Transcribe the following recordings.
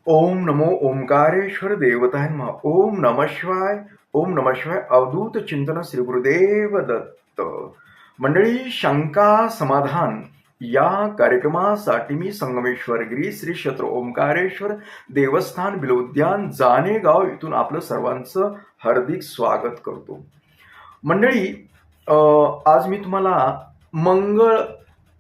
ओम नमो ओंकारेश्वर देवताय नमः. ओम नमः शिवाय. ओम नमः शिवाय. अवधूत चिंतन श्री गुरुदेव दत्त. मंडळी, शंका समाधान या कार्यक्रमासाठी मी संगमेश्वर गिरी श्री क्षेत्र ओंकारेश्वर देवस्थान बिलोद्यान जानेगाव इथून आपलं सर्वांचं हार्दिक स्वागत करतो. मंडळी, आज मी तुम्हाला मंगळ,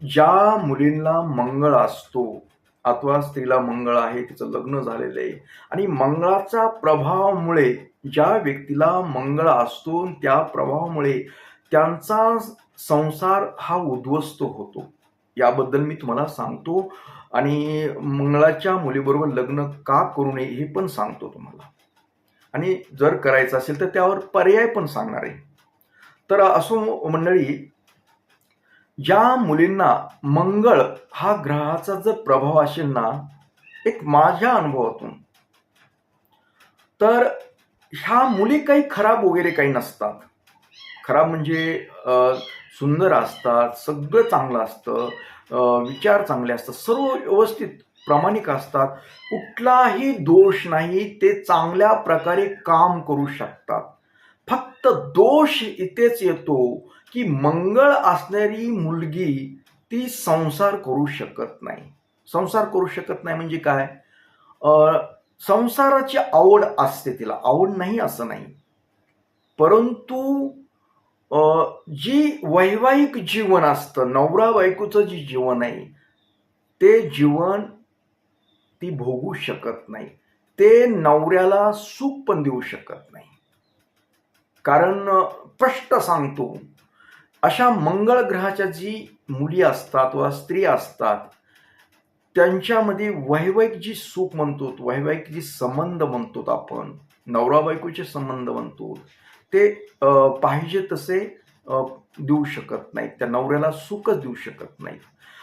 ज्या मुलींना मंगळ असतो अथवा स्त्रीला मंगळ आहे, तिचं लग्न झालेलं आहे आणि मंगळाच्या प्रभावामुळे ज्या व्यक्तीला मंगळ असतो त्या प्रभावामुळे त्यांचा संसार हा उद्ध्वस्त होतो, याबद्दल मी तुम्हाला सांगतो. आणि मंगळाच्या मुलीबरोबर लग्न का करू नये हे पण सांगतो तुम्हाला, आणि जर करायचं असेल तर त्यावर पर्याय पण सांगणार आहे. तर असो मंडळी, ज्या मुलींना मंगळ हा ग्रहाचा जर प्रभाव असेल ना, एक माझ्या अनुभवातून, तर ह्या मुली काही खराब वगैरे काही नसतात. खराब म्हणजे सुंदर असतात, सगळं चांगलं असतं, विचार चांगले असतात, सर्व व्यवस्थित प्रामाणिक असतात, कुठलाही दोष नाही, ते चांगल्या प्रकारे काम करू शकतात. फक्त दोष इथेच येतो की मंगळ असणारी मुलगी ती संसार करू शकत नाही. संसार करू शकत नाही म्हणजे काय? संसाराची आवड असते, तिला आवड नाही असं नाही, परंतु जी वैवाहिक जीवन असतं, नवरा बायकोचं जे जीवन आहे, ते जीवन ती भोगू शकत नाही. ते नवऱ्याला सुख पण देऊ शकत नाही. कारण स्पष्ट सांगतो, अशा मंगळ ग्रहाच्या जी मुली असतात व स्त्री असतात, त्यांच्यामध्ये वैवाहिक जी सुख म्हणतो, वैवाहिक जी संबंध म्हणतो, आपण नवरा बायकोचे संबंध म्हणतो, ते पाहिजे तसे देऊ शकत नाहीत, त्या नवऱ्याला सुखच देऊ शकत नाहीत.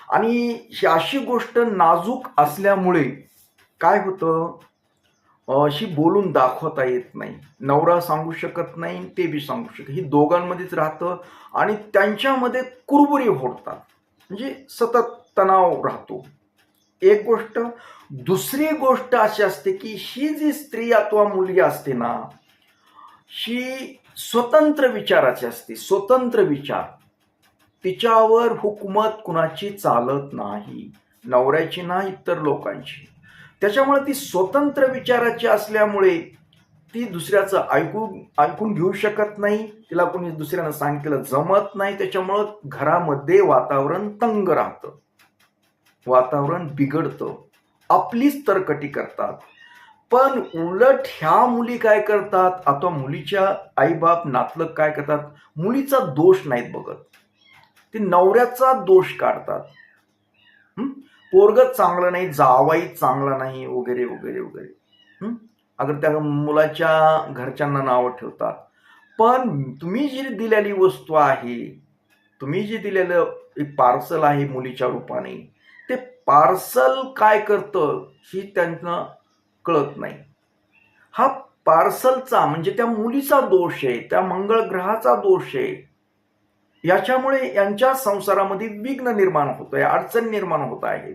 आणि ही अशी गोष्ट नाजूक असल्यामुळे काय होतं, अशी बोलून दाखवता येत नाही. नवरा सांगू शकत नाही, ते बी सांगू शकत, ही दोघांमध्येच राहतं आणि त्यांच्यामध्ये कुरबुरी होतात, म्हणजे सतत तणाव राहतो. एक गोष्ट. दुसरी गोष्ट अशी असते की ही जी स्त्री अथवा मुलगी असते ना, ही स्वतंत्र विचाराची असते, स्वतंत्र विचार. तिच्यावर हुकूमत कुणाची चालत नाही, नवऱ्याची ना इतर लोकांची. त्याच्यामुळे ती स्वतंत्र विचाराची असल्यामुळे ती दुसऱ्याचं ऐकून घेऊ शकत नाही, तिला कोणी दुसऱ्यानं सांगितलं जमत नाही. त्याच्यामुळं घरामध्ये वातावरण तंग राहतं, वातावरण बिघडतं, आपलीच तरकटी करतात. पण उलट ह्या मुली काय करतात, अथवा मुलीच्या आईबाप नातलग काय करतात, मुलीचा दोष नाहीत बघत, ते नवऱ्याचा दोष काढतात. पोरगच चांगलं नाही, जावाई चांगला नाही, वगैरे वगैरे वगैरे. अगर त्या मुलाच्या घरच्यांना नावं ठेवतात. पण तुम्ही जी दिलेली वस्तू आहे, तुम्ही जे दिलेलं एक पार्सल आहे मुलीच्या रूपाने, ते पार्सल काय करतं ही त्यांना कळत नाही. हा पार्सलचा म्हणजे त्या मुलीचा दोष आहे, त्या मंगळ ग्रहाचा दोष आहे. याच्यामुळे यांच्या संसारामध्ये विघ्न निर्माण होत आहे, अडचण निर्माण होत आहे,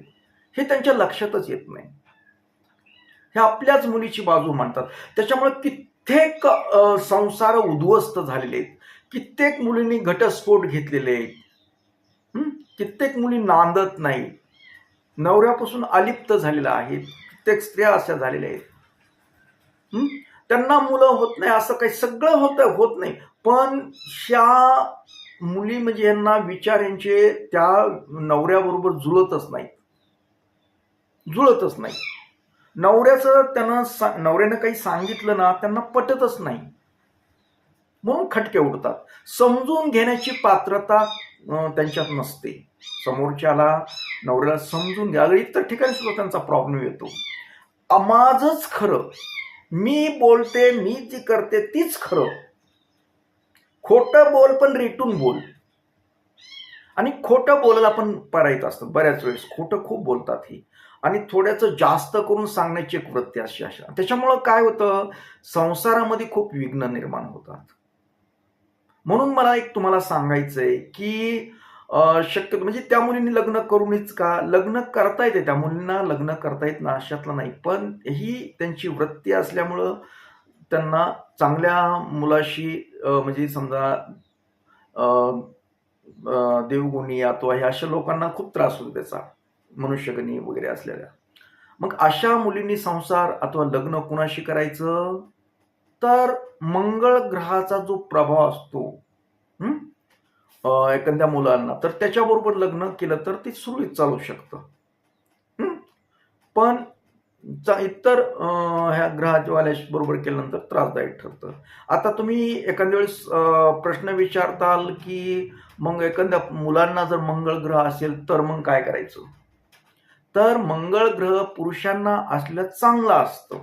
हे त्यांच्या लक्षातच येत नाही. हे आपल्याच मुलीची बाजू मांडतात. त्याच्यामुळे कित्येक संसार उद्ध्वस्त झालेले आहेत, कित्येक मुलींनी घटस्फोट घेतलेले आहेत, कित्येक मुली नांदत नाही, नवऱ्यापासून अलिप्त झालेल्या आहेत, कित्येक स्त्रिया अशा झालेल्या आहेत. त्यांना मुलं होत नाही, असं काही सगळं होत नाही, पण ह्या मुली म्हणजे यांना विचार यांचे त्या नवऱ्याबरोबर जुळतच नाही. नवऱ्यानं काही सांगितलं ना, त्यांना पटतच नाही, म्हणून खटके उडतात. समजून घेण्याची पात्रता त्यांच्यात नसते. समोरच्याला, नवऱ्याला समजून घ्या. इतर ठिकाणी सुद्धा त्यांचा प्रॉब्लेम येतो. माझंच खरं, मी बोलते, मी जी करते तीच खरं. खोटं बोल पण रेटून बोल. आणि खोटं बोलायला पण पर्यायत असतात, बऱ्याच वेळेस खोटं खूप बोलतात ही, आणि थोड्याचं जास्त करून सांगण्याची एक वृत्ती अशी अशा. त्याच्यामुळं काय होतं, संसारामध्ये खूप विघ्न निर्माण होतात. म्हणून मला एक तुम्हाला सांगायचंय की शक्यतो म्हणजे त्या मुलींनी लग्न करूनच का, लग्न करता येते, त्या मुलींना लग्न करता येत ना अशातलं नाही, पण ही त्यांची वृत्ती असल्यामुळं त्यांना चांगल्या मुलाशी म्हणजे समजा अ, देवगुणी अथवा हे अशा लोकांना खूप त्रास होतो त्याचा, मनुष्यगणी वगैरे असलेल्या. मग अशा मुलींनी संसार अथवा लग्न कुणाशी करायचं, तर मंगळ ग्रहाचा जो प्रभाव असतो हं, एखाद्या मुलांना, तर त्याच्याबरोबर लग्न केलं तर ते सुरळीत चालू शकतं. हं. पण इतर ह्या ग्रहाच्या बरोबर केल्यानंतर त्रासदायक ठरतं. आता तुम्ही एखाद्या वेळेस प्रश्न विचारताल, की मग एखाद्या मुलांना जर मंगळ ग्रह असेल तर मग काय करायचं? तर मंगळ ग्रह पुरुषांना असलं चांगलं असतं.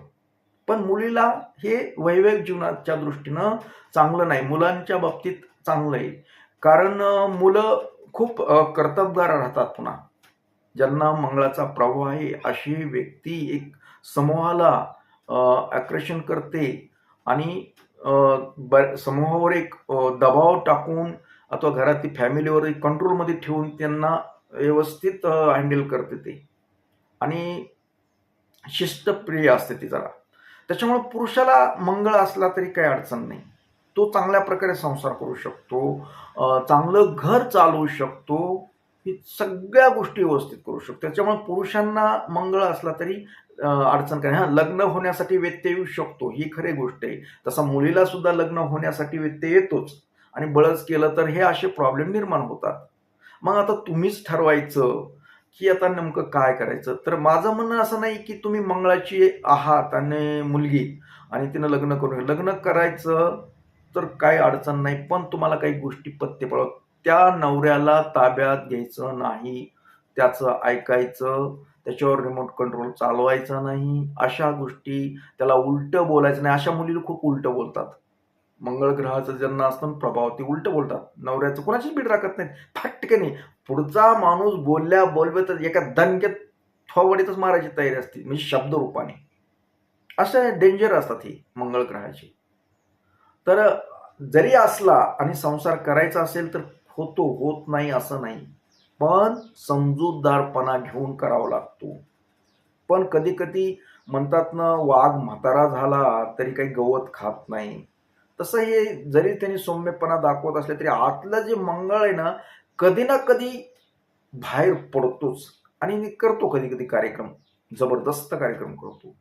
पण मुलीला हे वैवाहिक जीवनाच्या दृष्टीनं चांगलं नाही. मुलांच्या बाबतीत चांगलं आहे. कारण मुलं खूप कर्तबगार राहतात पुन्हा. ज्यांना मंगळाचा प्रभाव आहे अशी व्यक्ती एक समूहाला आकर्षण करते आणि समूहावर एक दबाव टाकून अथवा घरातील फॅमिलीवर एक कंट्रोलमध्ये ठेवून त्यांना व्यवस्थित हँडल करते ते. आणि शिस्तप्रिय असते ती जरा. त्याच्यामुळे पुरुषाला मंगळ असला तरी काही अडचण नाही. तो चांगल्या प्रकारे संसार करू शकतो, चांगलं घर चालवू शकतो, ही सगळ्या गोष्टी व्यवस्थित करू शकतो. त्याच्यामुळे पुरुषांना मंगळ असला तरी अडचण काय, हां, लग्न होण्यासाठी व्यत्यय येऊ शकतो, ही खरी गोष्ट आहे. तसा मुलीला सुद्धा लग्न होण्यासाठी व्यत्यय येतोच आणि बळच केलं तर हे असे प्रॉब्लेम निर्माण होतात. मग आता तुम्हीच ठरवायचं, की आता नेमकं काय करायचं? तर माझं म्हणणं असं नाही, की तुम्ही मंगळाची आहात आणि मुलगी आणि तिनं लग्न करून लग्न करायचं तर काही अडचण नाही. पण तुम्हाला काही गोष्टी पथ्य पाळावं. त्या नवऱ्याला ताब्यात घ्यायचं नाही, त्याचं ऐकायचं, त्याच्यावर रिमोट कंट्रोल चालवायचा नाही. अशा गोष्टी, त्याला उलटं बोलायचं नाही. अशा मुलीला खूप उलटं बोलतात. मंगळ ग्रहाचं ज्यांना असतं ना प्रभाव, ते उलटं बोलतात. नवऱ्याचं कोणाचीच बीड राखत नाहीत. फटकने पुढचा माणूस बोलव्यातच एका दणक्यात थोबाडीतच मारायची तयारी असते, म्हणजे शब्दरूपाने. अशा डेंजर असतात ही मंगळ ग्रहाची. तर जरी असला आणि संसार करायचा असेल तर होतो, होत नाही असं नाही. पण समजूतदारपणा घेऊन करावा लागतो. पण कधी-कधी म्हणतात ना, वाघ म्हातारा झाला तरी काही गवत खात नाही. तसं हे जरी त्यांनी सौम्यपणा दाखवत असले तरी आतलं जे मंगळ आहे ना, कधी ना कधी बाहेर पडतोच आणि मी करतो कधी-कधी कार्यक्रम. जबरदस्त कार्यक्रम करतो.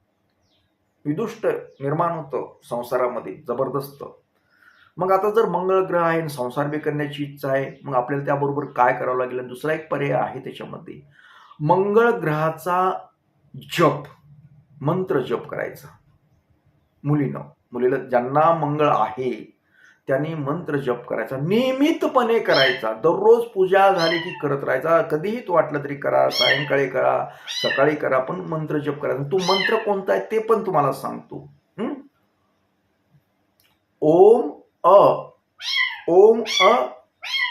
विदुष्ट निर्माण होतं संसारामध्ये जबरदस्त. मग आता जर मंगळ ग्रह आहे आणि संसार बी करण्याची इच्छा आहे, मग आपल्याला त्याबरोबर काय करावं लागेल? आणि दुसरा एक पर्याय आहे त्याच्यामध्ये. मंगळ ग्रहाचा जप, मंत्र जप करायचा मुलीनं. मुलीला ज्यांना मंगळ आहे, त्यांनी मंत्र जप करायचा. नियमितपणे करायचा. दररोज पूजा झाली की करत राहायचा. कधीही तो वाटलं तरी करा, सायंकाळी करा, सकाळी करा, पण मंत्र जप करायचा. तो मंत्र कोणता आहे ते पण तुम्हाला सांगतो. ओम अ ओम अ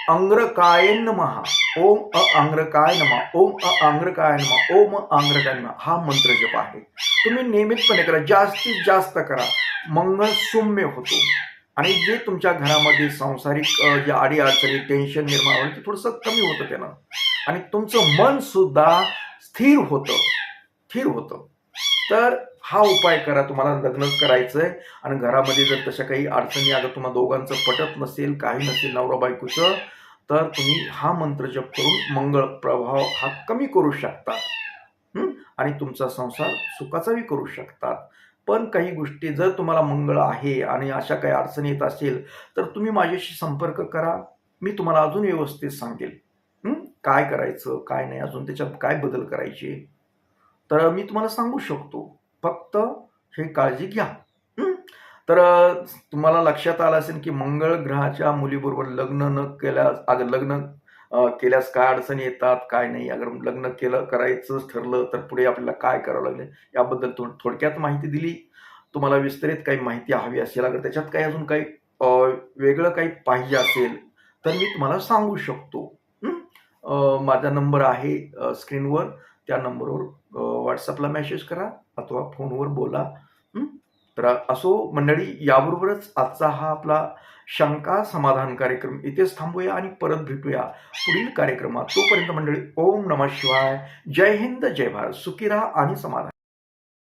अंग्रकाय नमः. ओम अ अंग्रकाय नमः. ओम अ अंग्रकाय नमः. ओम अ अंग्रकाय नमः. हा मंत्र जप आहे. तुम्ही नियमितपणे करा, जास्तीत जास्त करा. मंगळ सौम्य होतो आणि जे तुमच्या घरामध्ये सांसारिक जे अडी-अडचणी, टेन्शन निर्माण होईल ते थोडंसं कमी होतं त्यानं आणि तुमचं मन सुद्धा स्थिर होतं, स्थिर होतं. तर हा उपाय करा. तुम्हाला लग्नच करायचंय आणि घरामध्ये जर तशा काही अडचणी अगर तुम्हा दोघांचं पटत नसेल, काही नसेल नवरा बायकोचं, तर तुम्ही हा मंत्र जप करून मंगळ प्रभाव हा कमी करू शकता. आणि तुमचा संसार सुखाचाही करू शकतात. पण काही गोष्टी जर तुम्हाला मंगळ आहे आणि अशा काही अडचणी येत असेल, तर तुम्ही माझ्याशी संपर्क करा. मी तुम्हाला अजून व्यवस्थित सांगेल. काय करायचं, काय नाही, अजून त्याच्यात काय बदल करायचे. तर मी तुम्हाला सांगू शकतो. फक्त हे काळजी घ्या. तर तुम्हाला लक्षात आलं असेल की मंगळ ग्रहाच्या मुलीबरोबर लग्न न केल्यास लग्न केल्यास काय अडचणी येतात, काय नाही. अगर लग्न करायचंच ठरलं तर पुढे आपल्याला काय करावं लागेल याबद्दल थोडक्यात माहिती दिली. तुम्हाला विस्तारित काही माहिती हवी असेल, अगर त्याच्यात काही अजून काही वेगळं काही पाहिजे असेल तर मी तुम्हाला सांगू शकतो. माझा नंबर आहे स्क्रीनवर. त्या नंबरवर WhatsAppला मेसेज करा अथवा फोनवर बोला. तर असो मंडळी, याबरोबरच आजचा हा आपला शंका समाधान कार्यक्रम इथेच थांबूया आणि परत भेटूया पुढील कार्यक्रमात. तोपर्यंत मंडळी, ओम नमः शिवाय. जय हिंद, जय भारत. सुखी राहा आणि समाधान.